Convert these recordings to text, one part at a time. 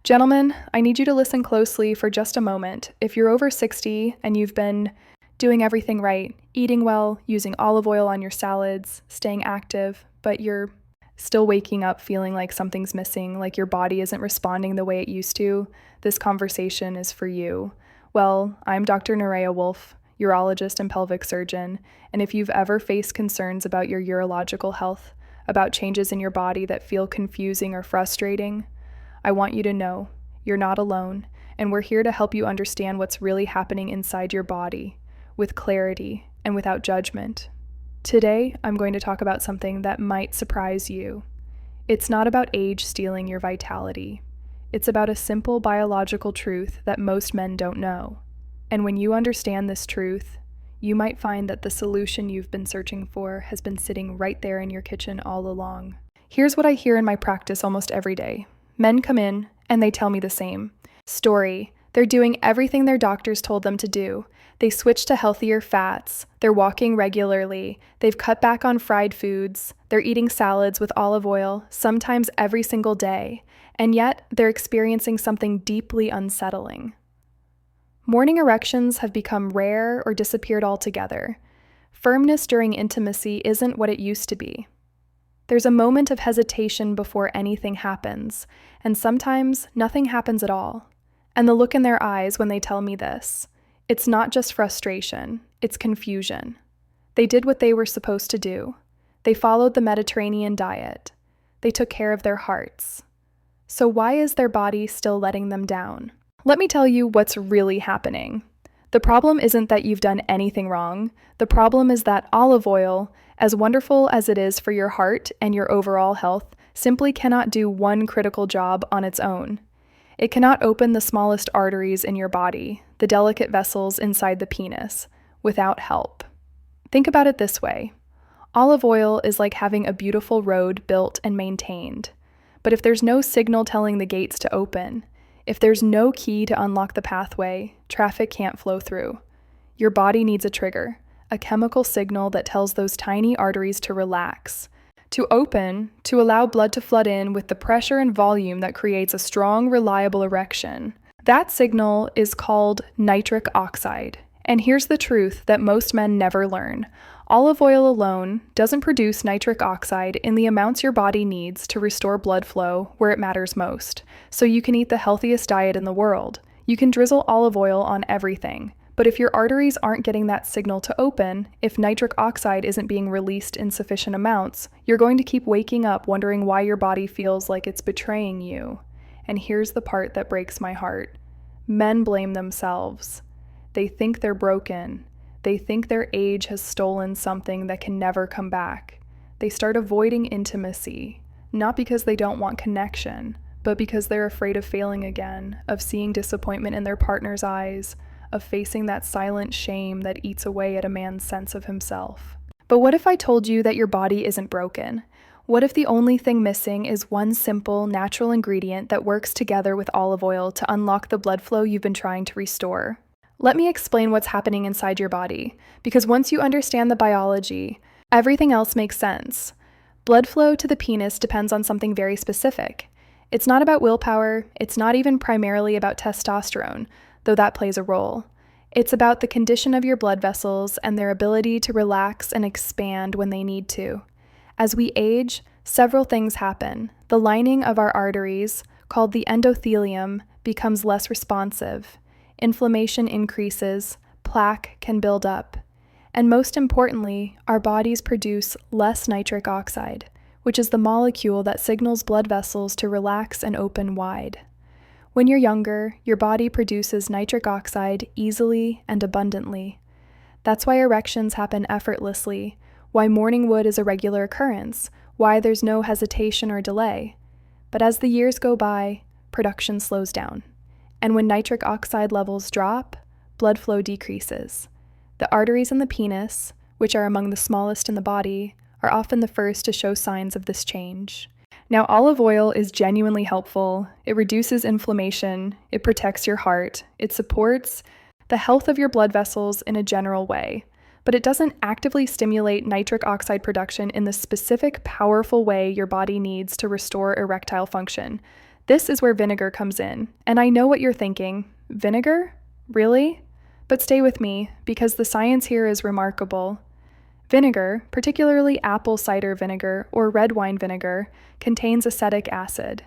Gentlemen, I need you to listen closely for just a moment. If you're over 60 and you've been doing everything right, eating well, using olive oil on your salads, staying active, but you're still waking up feeling like something's missing, like your body isn't responding the way it used to, this conversation is for you. Well, I'm Dr. Nerea Wolf, urologist and pelvic surgeon, and if you've ever faced concerns about your urological health, about changes in your body that feel confusing or frustrating, I want you to know you're not alone, and we're here to help you understand what's really happening inside your body, with clarity and without judgment. Today, I'm going to talk about something that might surprise you. It's not about age stealing your vitality. It's about a simple biological truth that most men don't know. And when you understand this truth, you might find that the solution you've been searching for has been sitting right there in your kitchen all along. Here's what I hear in my practice almost every day. Men come in and they tell me the same story. They're doing everything their doctors told them to do. They switched to healthier fats. They're walking regularly. They've cut back on fried foods. They're eating salads with olive oil, sometimes every single day. And yet, they're experiencing something deeply unsettling. Morning erections have become rare or disappeared altogether. Firmness during intimacy isn't what it used to be. There's a moment of hesitation before anything happens, and sometimes nothing happens at all. And the look in their eyes when they tell me this, it's not just frustration, it's confusion. They did what they were supposed to do. They followed the Mediterranean diet. They took care of their hearts. So why is their body still letting them down? Let me tell you what's really happening. The problem isn't that you've done anything wrong. The problem is that olive oil, as wonderful as it is for your heart and your overall health, simply cannot do one critical job on its own. It cannot open the smallest arteries in your body, the delicate vessels inside the penis, without help. Think about it this way. Olive oil is like having a beautiful road built and maintained. But if there's no signal telling the gates to open, if there's no key to unlock the pathway, traffic can't flow through. Your body needs a trigger, a chemical signal that tells those tiny arteries to relax, to open, to allow blood to flood in with the pressure and volume that creates a strong, reliable erection. That signal is called nitric oxide. And here's the truth that most men never learn. Olive oil alone doesn't produce nitric oxide in the amounts your body needs to restore blood flow where it matters most. So you can eat the healthiest diet in the world. You can drizzle olive oil on everything. But if your arteries aren't getting that signal to open, if nitric oxide isn't being released in sufficient amounts, you're going to keep waking up wondering why your body feels like it's betraying you. And here's the part that breaks my heart. Men blame themselves. They think they're broken. They think their age has stolen something that can never come back. They start avoiding intimacy, not because they don't want connection, but because they're afraid of failing again, of seeing disappointment in their partner's eyes, of facing that silent shame that eats away at a man's sense of himself. But what if I told you that your body isn't broken? What if the only thing missing is one simple, natural ingredient that works together with olive oil to unlock the blood flow you've been trying to restore? Let me explain what's happening inside your body, because once you understand the biology, everything else makes sense. Blood flow to the penis depends on something very specific. It's not about willpower, it's not even primarily about testosterone, though that plays a role. It's about the condition of your blood vessels and their ability to relax and expand when they need to. As we age, several things happen. The lining of our arteries, called the endothelium, becomes less responsive. Inflammation increases, plaque can build up. And most importantly, our bodies produce less nitric oxide, which is the molecule that signals blood vessels to relax and open wide. When you're younger, your body produces nitric oxide easily and abundantly. That's why erections happen effortlessly, why morning wood is a regular occurrence, why there's no hesitation or delay. But as the years go by, production slows down. And when nitric oxide levels drop, blood flow decreases. The arteries in the penis, which are among the smallest in the body, are often the first to show signs of this change. Now, olive oil is genuinely helpful. It reduces inflammation, it protects your heart, it supports the health of your blood vessels in a general way, but it doesn't actively stimulate nitric oxide production in the specific, powerful way your body needs to restore erectile function. This is where vinegar comes in, and I know what you're thinking. Vinegar? Really? But stay with me, because the science here is remarkable. Vinegar, particularly apple cider vinegar or red wine vinegar, contains acetic acid.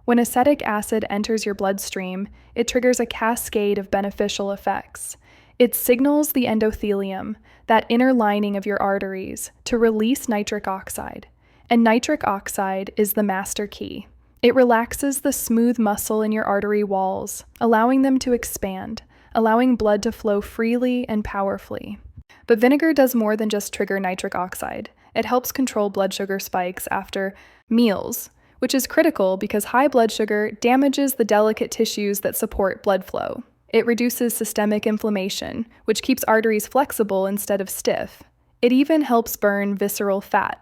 When acetic acid enters your bloodstream, it triggers a cascade of beneficial effects. It signals the endothelium, that inner lining of your arteries, to release nitric oxide. And nitric oxide is the master key. It relaxes the smooth muscle in your artery walls, allowing them to expand, allowing blood to flow freely and powerfully. But vinegar does more than just trigger nitric oxide. It helps control blood sugar spikes after meals, which is critical because high blood sugar damages the delicate tissues that support blood flow. It reduces systemic inflammation, which keeps arteries flexible instead of stiff. It even helps burn visceral fat,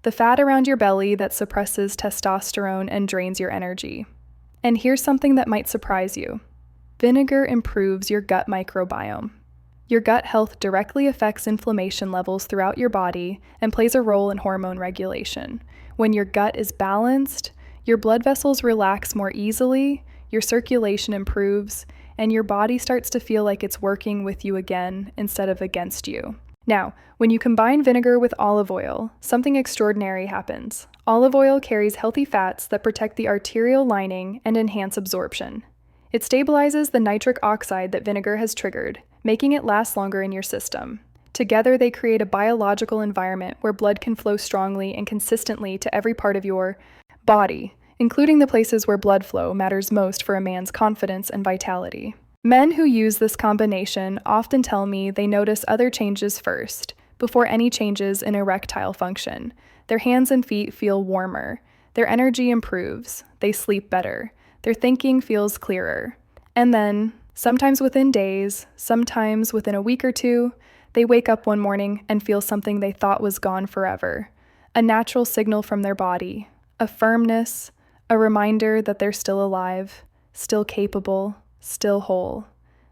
the fat around your belly that suppresses testosterone and drains your energy. And here's something that might surprise you. Vinegar improves your gut microbiome. Your gut health directly affects inflammation levels throughout your body and plays a role in hormone regulation. When your gut is balanced, your blood vessels relax more easily, your circulation improves, and your body starts to feel like it's working with you again instead of against you. Now, when you combine vinegar with olive oil, something extraordinary happens. Olive oil carries healthy fats that protect the arterial lining and enhance absorption. It stabilizes the nitric oxide that vinegar has triggered, making it last longer in your system. Together, they create a biological environment where blood can flow strongly and consistently to every part of your body, including the places where blood flow matters most for a man's confidence and vitality. Men who use this combination often tell me they notice other changes first, before any changes in erectile function. Their hands and feet feel warmer. Their energy improves. They sleep better. Their thinking feels clearer. And then, sometimes within days, sometimes within a week or two, they wake up one morning and feel something they thought was gone forever. A natural signal from their body, a firmness, a reminder that they're still alive, still capable, still whole.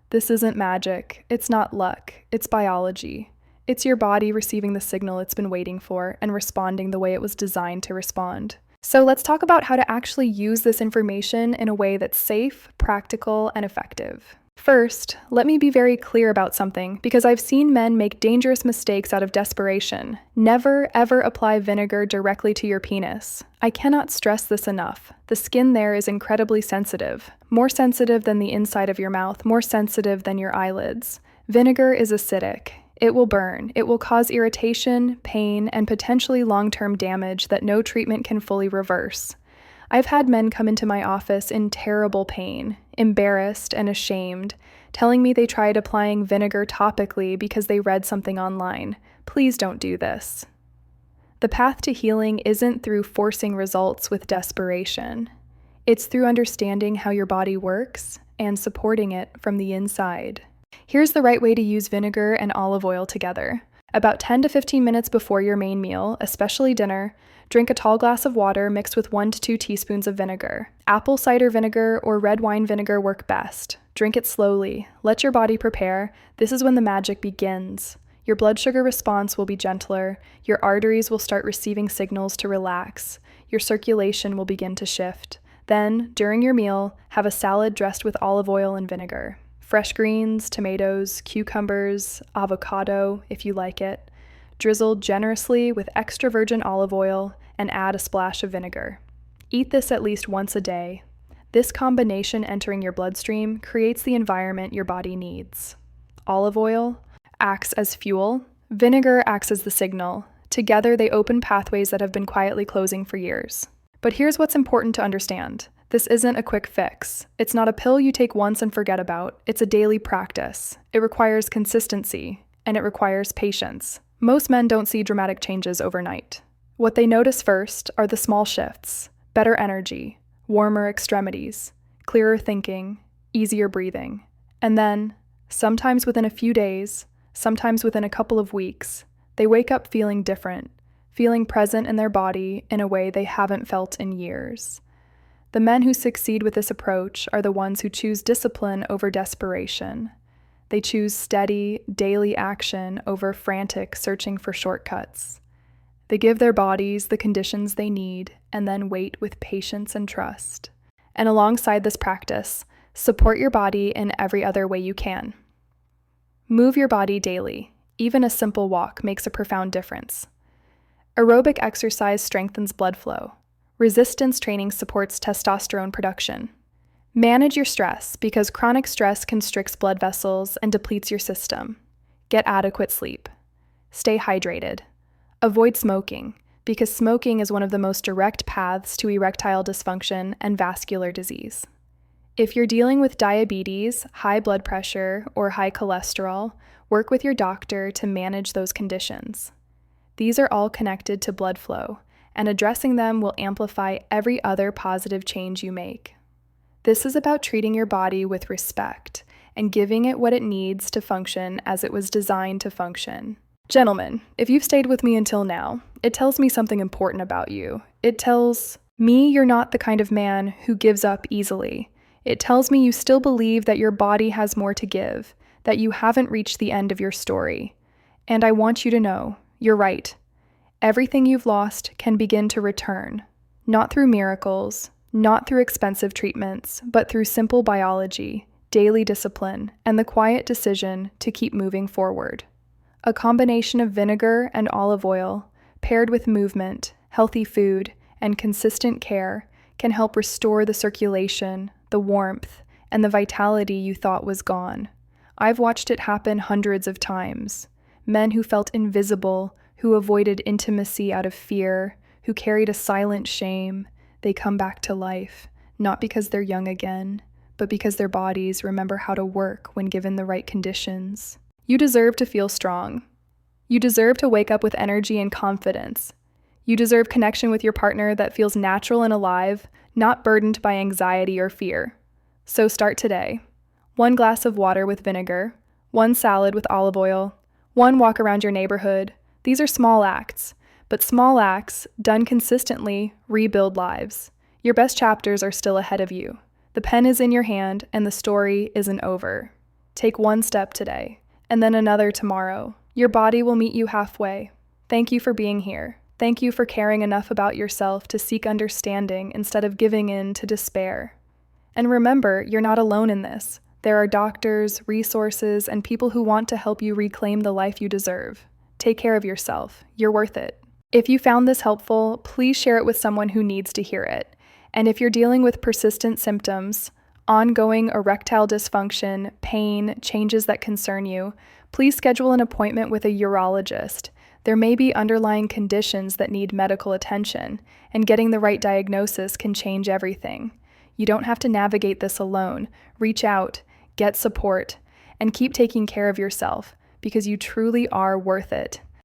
This isn't magic. It's not luck. It's biology. It's your body receiving the signal it's been waiting for and responding the way it was designed to respond. So let's talk about how to actually use this information in a way that's safe, practical, and effective. First, let me be very clear about something because I've seen men make dangerous mistakes out of desperation. Never, ever apply vinegar directly to your penis. I cannot stress this enough. The skin there is incredibly sensitive. More sensitive than the inside of your mouth, more sensitive than your eyelids. Vinegar is acidic. It will burn. It will cause irritation, pain, and potentially long-term damage that no treatment can fully reverse. I've had men come into my office in terrible pain, embarrassed and ashamed, telling me they tried applying vinegar topically because they read something online. Please don't do this. The path to healing isn't through forcing results with desperation. It's through understanding how your body works and supporting it from the inside. Here's the right way to use vinegar and olive oil together. About 10 to 15 minutes before your main meal, especially dinner, drink a tall glass of water mixed with 1 to 2 teaspoons of vinegar. Apple cider vinegar or red wine vinegar work best. Drink it slowly. Let your body prepare. This is when the magic begins. Your blood sugar response will be gentler. Your arteries will start receiving signals to relax. Your circulation will begin to shift. Then, during your meal, have a salad dressed with olive oil and vinegar. Fresh greens, tomatoes, cucumbers, avocado, if you like it. Drizzled generously with extra virgin olive oil and add a splash of vinegar. Eat this at least once a day. This combination entering your bloodstream creates the environment your body needs. Olive oil acts as fuel. Vinegar acts as the signal. Together, they open pathways that have been quietly closing for years. But here's what's important to understand. This isn't a quick fix. It's not a pill you take once and forget about. It's a daily practice. It requires consistency, and it requires patience. Most men don't see dramatic changes overnight. What they notice first are the small shifts: better energy, warmer extremities, clearer thinking, easier breathing. And then, sometimes within a few days, sometimes within a couple of weeks, they wake up feeling different, feeling present in their body in a way they haven't felt in years. The men who succeed with this approach are the ones who choose discipline over desperation. They choose steady, daily action over frantic searching for shortcuts. They give their bodies the conditions they need and then wait with patience and trust. And alongside this practice, support your body in every other way you can. Move your body daily. Even a simple walk makes a profound difference. Aerobic exercise strengthens blood flow. Resistance training supports testosterone production. Manage your stress because chronic stress constricts blood vessels and depletes your system. Get adequate sleep. Stay hydrated. Avoid smoking because smoking is one of the most direct paths to erectile dysfunction and vascular disease. If you're dealing with diabetes, high blood pressure, or high cholesterol, work with your doctor to manage those conditions. These are all connected to blood flow, and addressing them will amplify every other positive change you make. This is about treating your body with respect and giving it what it needs to function as it was designed to function. Gentlemen, if you've stayed with me until now, it tells me something important about you. It tells me you're not the kind of man who gives up easily. It tells me you still believe that your body has more to give, that you haven't reached the end of your story. And I want you to know, you're right. Everything you've lost can begin to return, not through miracles, not through expensive treatments, but through simple biology, daily discipline, and the quiet decision to keep moving forward. A combination of vinegar and olive oil, paired with movement, healthy food, and consistent care, can help restore the circulation, the warmth, and the vitality you thought was gone. I've watched it happen hundreds of times. Men who felt invisible, who avoided intimacy out of fear, who carried a silent shame, they come back to life, not because they're young again, but because their bodies remember how to work when given the right conditions. You deserve to feel strong. You deserve to wake up with energy and confidence. You deserve connection with your partner that feels natural and alive, not burdened by anxiety or fear. So start today. 1 glass of water with vinegar, 1 salad with olive oil, 1 walk around your neighborhood. These are small acts, but small acts, done consistently, rebuild lives. Your best chapters are still ahead of you. The pen is in your hand and the story isn't over. Take 1 step today, and then another tomorrow. Your body will meet you halfway. Thank you for being here. Thank you for caring enough about yourself to seek understanding instead of giving in to despair. And remember, you're not alone in this. There are doctors, resources, and people who want to help you reclaim the life you deserve. Take care of yourself. You're worth it. If you found this helpful, please share it with someone who needs to hear it. And if you're dealing with persistent symptoms, ongoing erectile dysfunction, pain, changes that concern you, please schedule an appointment with a urologist. There may be underlying conditions that need medical attention, and getting the right diagnosis can change everything. You don't have to navigate this alone. Reach out, get support, and keep taking care of yourself because you truly are worth it.